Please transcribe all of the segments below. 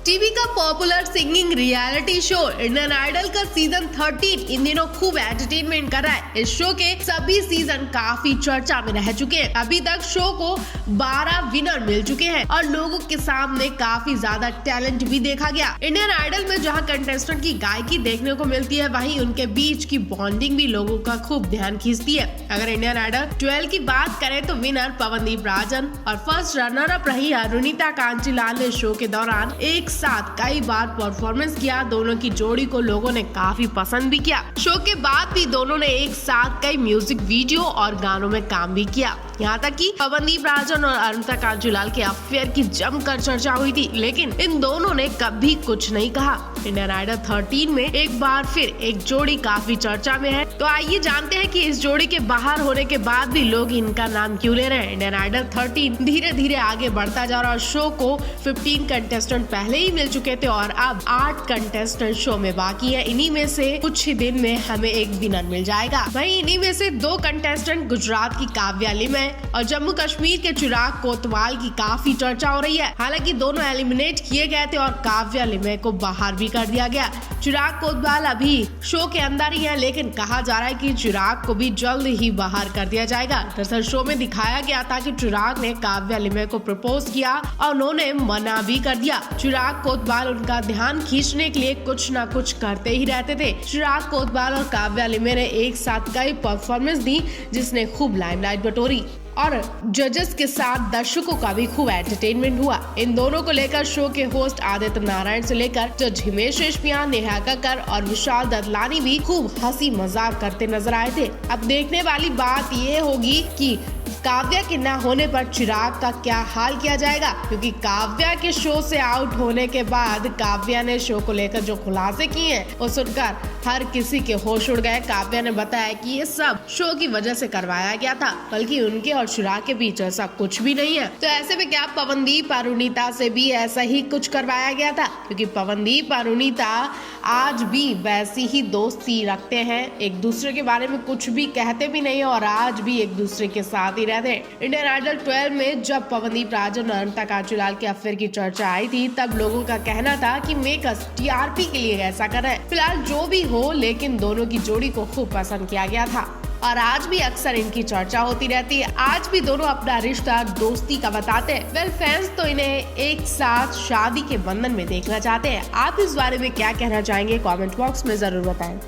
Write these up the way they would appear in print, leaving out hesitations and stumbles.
TV का popular singing reality show Indian Idol का season 13 इन दिनों खूब एंटरटेनमेंट कर रहा है। इस शो के सभी सीजन काफी चर्चा में रह चुके हैं। अभी तक शो को 12 विनर मिल चुके हैं और लोगों के सामने काफी ज्यादा टैलेंट भी देखा गया। इंडियन आइडल में जहां कंटेस्टेंट की गायकी देखने को मिलती है, वहीं उनके बीच की बॉन्डिंग भी लोगों का खूब ध्यान खींचती है। अगर इंडियन आइडल 12 की बात करें तो विनर पवनदीप राजन और फर्स्ट रनर अप रही अरुणिता कांचीलाल ने शो के दौरान एक साथ कई बार परफॉर्मेंस किया। दोनों की जोड़ी को लोगों ने काफी पसंद भी किया। शो के बाद भी दोनों ने एक साथ कई म्यूजिक वीडियो और गानों में काम भी किया। यहाँ तक कि पवनदीप राजन और अरुणिता कांचीलाल के अफेयर की जमकर चर्चा हुई थी, लेकिन इन दोनों ने कभी कुछ नहीं कहा। इंडियन आइडल 13 में एक बार फिर एक जोड़ी काफी चर्चा में है, तो आइए जानते हैं कि इस जोड़ी के बाहर होने के बाद भी लोग इनका नाम क्यों ले रहे हैं। इंडियन आइडल 13 धीरे धीरे आगे बढ़ता जा रहा है। शो को 15 कंटेस्टेंट पहले ही मिल चुके थे और अब 8 कंटेस्टेंट शो में बाकी है। इन्हीं में से कुछ ही दिन में हमें एक विनर मिल जाएगा। वहीं इन्हीं में से 2 कंटेस्टेंट गुजरात की काव्या लिमय और जम्मू कश्मीर के चिराग कोतवाल की काफी चर्चा हो रही है। हालांकि दोनों एलिमिनेट किए गए थे और काव्या लिमय को बाहर भी कर दिया गया। चिराग कोतवाल अभी शो के अंदर ही है, लेकिन कहा जा रहा है कि चिराग को भी जल्द ही बाहर कर दिया जाएगा। दरअसल शो में दिखाया गया था कि चिराग ने काव्या लिमय को प्रपोज किया और उन्होंने मना भी कर दिया। चिराग कोतवाल उनका ध्यान खींचने के लिए कुछ न कुछ करते ही रहते थे। चिराग कोतवाल और काव्या लिमय ने एक साथ कई परफॉर्मेंस दी, जिसने खूब लाइमलाइट बटोरी और जजेस के साथ दर्शकों का भी खूब एंटरटेनमेंट हुआ। इन दोनों को लेकर शो के होस्ट आदित्य नारायण से लेकर जज हिमेश रेशमिया, नेहा कक्कर और विशाल ददलानी भी खूब हंसी मजाक करते नजर आए थे। अब देखने वाली बात ये होगी कि काव्या के न होने पर चिराग का क्या हाल किया जाएगा, क्योंकि काव्या के शो से आउट होने के बाद काव्या ने शो को लेकर जो खुलासे किए हैं वो सुनकर हर किसी के होश उड़ गए। काव्या ने बताया कि ये सब शो की वजह से करवाया गया था, बल्कि उनके और चिराग के बीच ऐसा कुछ भी नहीं है। तो ऐसे में क्या पवनदीप अरुणिता से भी ऐसा ही कुछ करवाया गया था, क्योंकि पवनदीप अरुणिता आज भी वैसी ही दोस्ती रखते हैं, एक दूसरे के बारे में कुछ भी कहते भी नहीं और आज भी एक दूसरे के साथ ही रहते हैं। इंडियन आइडल 12 में जब पवनदीप राजन और अरुणिता कांचीलाल के अफेयर की चर्चा आई थी, तब लोगों का कहना था कि मेकर्स टीआरपी के लिए ऐसा कर रहे हैं। फिलहाल जो भी हो, लेकिन दोनों की जोड़ी को खूब पसंद किया गया था और आज भी अक्सर इनकी चर्चा होती रहती है। आज भी दोनों अपना रिश्ता दोस्ती का बताते हैं। वेल फैंस तो इन्हें एक साथ शादी के बंधन में देखना चाहते हैं। आप इस बारे में क्या कहना चाहेंगे, कमेंट बॉक्स में जरूर बताएं।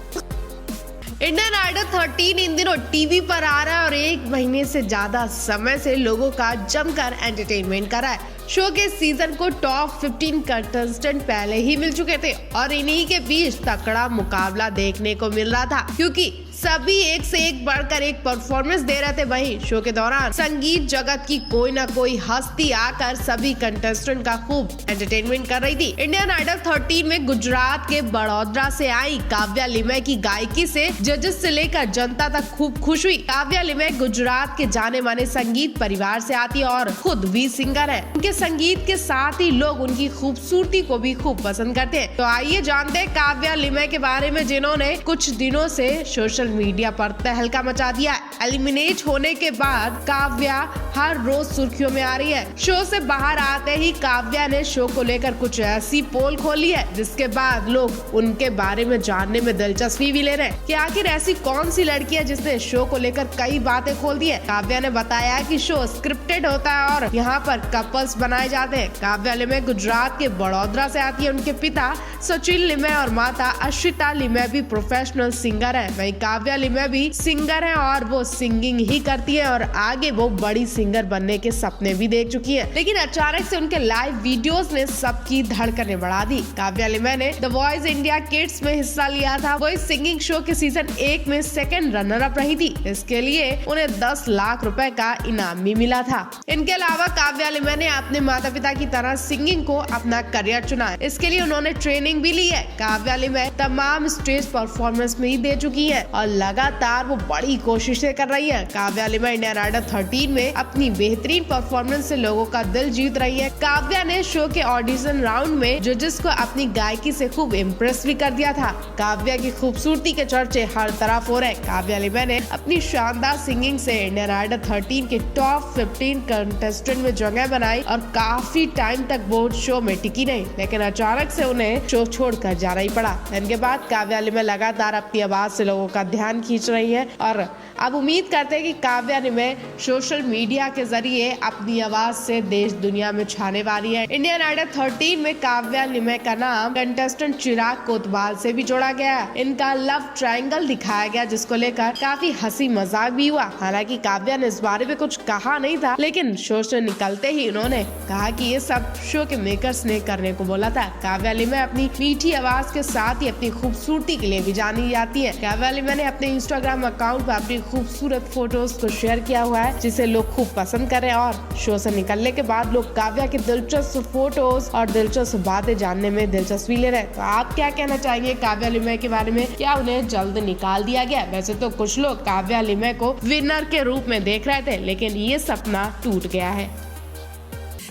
इंडियन आइडल 13 इन दिनों टीवी पर आ रहा है और 1 महीने से ज्यादा समय से लोगों का जमकर एंटरटेनमेंट कर रहा है। शो के सीजन को टॉप 15 कंटेस्टेंट पहले ही मिल चुके थे और इन्हीं के बीच तकड़ा मुकाबला देखने को मिल रहा था, क्योंकि सभी एक से एक बढ़कर एक परफॉर्मेंस दे रहे थे। वहीं शो के दौरान संगीत जगत की कोई ना कोई हस्ती आकर सभी कंटेस्टेंट का खूब एंटरटेनमेंट कर रही थी। इंडियन आइडल 13 में गुजरात के बड़ौदा से आई काव्या लिमय की गायकी से जजेस से लेकर जनता तक खूब खुश हुई। काव्या लिमय गुजरात के जाने माने संगीत परिवार से आती है और खुद भी सिंगर है। उनके संगीत के साथ ही लोग उनकी खूबसूरती को भी खूब पसंद करते हैं। तो आइए जानते हैं काव्या लिमय के बारे में, जिन्होंने कुछ दिनों से सोशल मीडिया पर तहलका मचा दिया। एलिमिनेट होने के बाद काव्या हर रोज सुर्खियों में आ रही है। शो से बाहर आते ही काव्या ने शो को लेकर कुछ ऐसी पोल खोली है, जिसके बाद लोग उनके बारे में जानने में दिलचस्पी भी ले रहे हैं कि आखिर ऐसी कौन सी लड़की है जिसने शो को लेकर कई बातें खोल दी है। काव्या ने बताया कि शो स्क्रिप्टेड होता है और यहाँ पर कपल्स बनाए जाते हैं। काव्या लिमय गुजरात के बड़ौदा से आती है। उनके पिता सचिन लिमय और माता अश्विता लिमय भी प्रोफेशनल सिंगर है। वहीं काव्या लिमय भी सिंगर है और वो सिंगिंग ही करती है और आगे वो बड़ी सिंगर बनने के सपने भी देख चुकी है। लेकिन अचानक से उनके लाइव वीडियोस ने सबकी धड़कनें बढ़ा दी। काव्या लिमय ने द वॉइस इंडिया किड्स में हिस्सा लिया था। वो इस सिंगिंग शो के सीजन 1 में 2nd रनर अप रही थी। इसके लिए उन्हें 10 लाख रुपए का इनाम भी मिला था। इनके अलावा काव्या लिमय ने अपने माता पिता की तरह सिंगिंग को अपना करियर चुना है। इसके लिए उन्होंने ट्रेनिंग भी ली है। काव्या लिमय तमाम स्टेज परफॉर्मेंस में ही दे चुकी है और लगातार वो बड़ी कोशिशें कर रही है। काव्या लिमा इंडियन आइडल 13 में अपनी बेहतरीन परफॉर्मेंस से लोगों का दिल जीत रही है। काव्या ने शो के ऑडिशन राउंड में जजेस को अपनी गायकी से खूब इम्प्रेस भी कर दिया था। काव्या की खूबसूरती के चर्चे हर तरफ हो रहे। काव्या लिमा ने अपनी शानदार सिंगिंग से इंडियन आइडल 13 के टॉप 15 कंटेस्टेंट में जगह बनाई और काफी टाइम तक वो शो में टिकी नहीं, लेकिन अचानक से उन्हें शो छोड़कर जाना ही पड़ा। इनके बाद काव्या लिमा लगातार अपनी आवाज से लोगों का ध्यान खींच रही है और अब उम्मीद करते हैं कि काव्या लिमा सोशल मीडिया के जरिए अपनी आवाज से देश दुनिया में छाने वाली है। इंडियन आइडल 13 में काव्या लिमा का नाम कंटेस्टेंट चिराग कोतवाल से भी जोड़ा गया। इनका लव ट्रायंगल दिखाया गया, जिसको लेकर काफी हंसी मजाक भी हुआ। हालांकि काव्या ने इस बारे में कुछ कहा नहीं था, लेकिन शो से निकलते ही उन्होंने कहा कि ये सब शो के मेकर्स ने करने को बोला था। काव्या लिमा अपनी मीठी आवाज के साथ ही अपनी खूबसूरती के लिए भी जानी जाती है। काव्या लिमा ने अपने इंस्टाग्राम अकाउंट पर अपनी खूबसूरत फोटोज को शेयर किया हुआ है, जिसे लोग खूब पसंद कर रहे हैं और शो से निकलने के बाद लोग काव्या की दिलचस्प फोटोज और दिलचस्प बातें जानने में दिलचस्पी ले रहे हैं। तो आप क्या कहना चाहेंगे काव्या लिमा के बारे में? क्या उन्हें जल्द निकाल दिया गया? वैसे तो कुछ लोग काव्या लिमा को विनर के रूप में देख रहे थे, लेकिन ये सपना टूट गया है।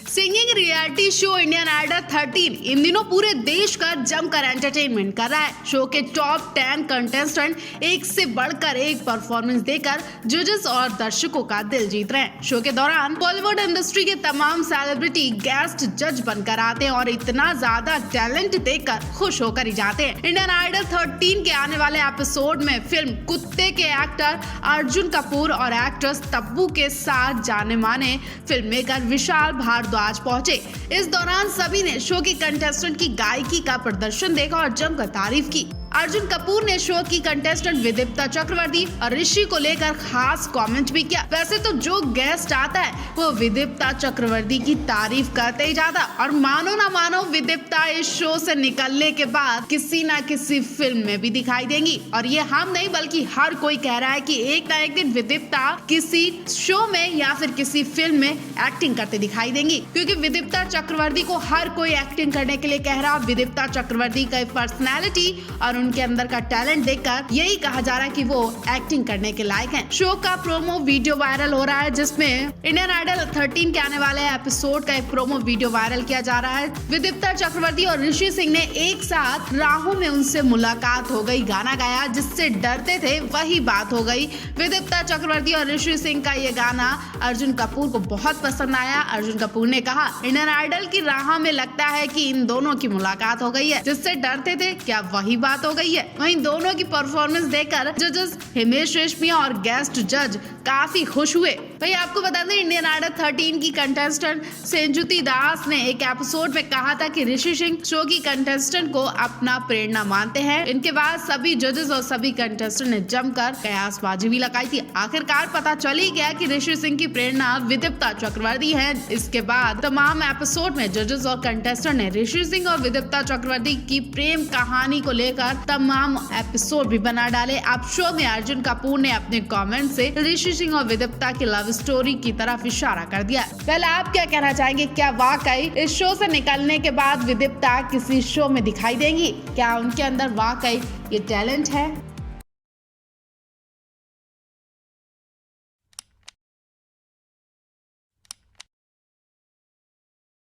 Singing reality show Indian Idol 13 इन दिनों पूरे देश का जमकर एंटरटेनमेंट कर रहा है। शो के टॉप 10 कंटेस्टेंट एक से बढ़कर एक परफॉर्मेंस देकर जजेस और दर्शकों का दिल जीत रहे हैं। शो के दौरान बॉलीवुड इंडस्ट्री के तमाम सेलिब्रिटी गेस्ट जज बनकर आते हैं और इतना ज्यादा टैलेंट देखकर खुश होकर ही जाते हैं। इंडियन आइडल 13 के आने वाले एपिसोड में फिल्म कुत्ते के एक्टर अर्जुन कपूर और एक्ट्रेस तब्बू के साथ जाने माने फिल्म मेकर विशाल भारद्वाज आज पहुंचे। इस दौरान सभी ने शो की कंटेस्टेंट की गायकी का प्रदर्शन देखा और जमकर तारीफ की। अर्जुन कपूर ने शो की कंटेस्टेंट विदिप्ता चक्रवर्ती और ऋषि को लेकर खास कमेंट भी किया। वैसे तो जो गेस्ट आता है वो विदिप्ता चक्रवर्ती की तारीफ करते ही जाता, और मानो ना मानो विदिप्ता इस शो से निकलने के बाद किसी ना किसी फिल्म में भी दिखाई देंगी। और ये हम नहीं बल्कि हर कोई कह रहा है कि एक ना एक दिन विदिप्ता किसी शो में या फिर किसी फिल्म में एक्टिंग करते दिखाई देंगी, क्योंकि विदिप्ता चक्रवर्ती को हर कोई एक्टिंग करने के लिए कह रहा। विदिप्ता चक्रवर्ती का पर्सनैलिटी और उनके अंदर का टैलेंट देखकर यही कहा जा रहा है कि वो एक्टिंग करने के लायक हैं। शो का प्रोमो वीडियो वायरल हो रहा है, जिसमें इंडियन आइडल 13 के आने वाले एपिसोड का एक प्रोमो वीडियो वायरल किया जा रहा है। विदिप्ता चक्रवर्ती और ऋषि सिंह ने एक साथ राहों में उनसे मुलाकात हो गई गाना गाया, जिससे डरते थे वही बात हो गई। विदिप्ता चक्रवर्ती और ऋषि सिंह का ये गाना अर्जुन कपूर को बहुत पसंद आया। अर्जुन कपूर ने कहा, इंडियन आइडल की राह में लगता है कि इन दोनों की मुलाकात हो गई है, जिससे डरते थे क्या वही बात हो गई है। वहीं दोनों की परफॉर्मेंस देखकर जजेस हिमेश रेशमिया और गेस्ट जज काफी खुश हुए। भाई आपको बता दें, इंडियन आइडल 13 की कंटेस्टेंट सेंजुती दास ने एक एपिसोड में कहा था कि ऋषि सिंह शो की कंटेस्टेंट को अपना प्रेरणा मानते हैं। इनके बाद सभी जजेस और सभी कंटेस्टेंट ने जमकर कयासबाजी भी लगाई थी। आखिरकार पता चल ही गया कि ऋषि सिंह की प्रेरणा विदिप्ता चक्रवर्ती है। इसके बाद तमाम एपिसोड में जजेस और कंटेस्टेंट ने ऋषि सिंह और विदिप्ता चक्रवर्ती की प्रेम कहानी को लेकर तमाम एपिसोड भी बना डाले। अब शो में अर्जुन कपूर ने अपने कमेंट से ऋषि सिंह और विदिप्ता की लव स्टोरी की तरफ इशारा कर दिया। पहले आप क्या कहना चाहेंगे? क्या वाकई इस शो से निकलने के बाद विदिप्ता किसी शो में दिखाई देंगी? क्या उनके अंदर वाकई ये टैलेंट है?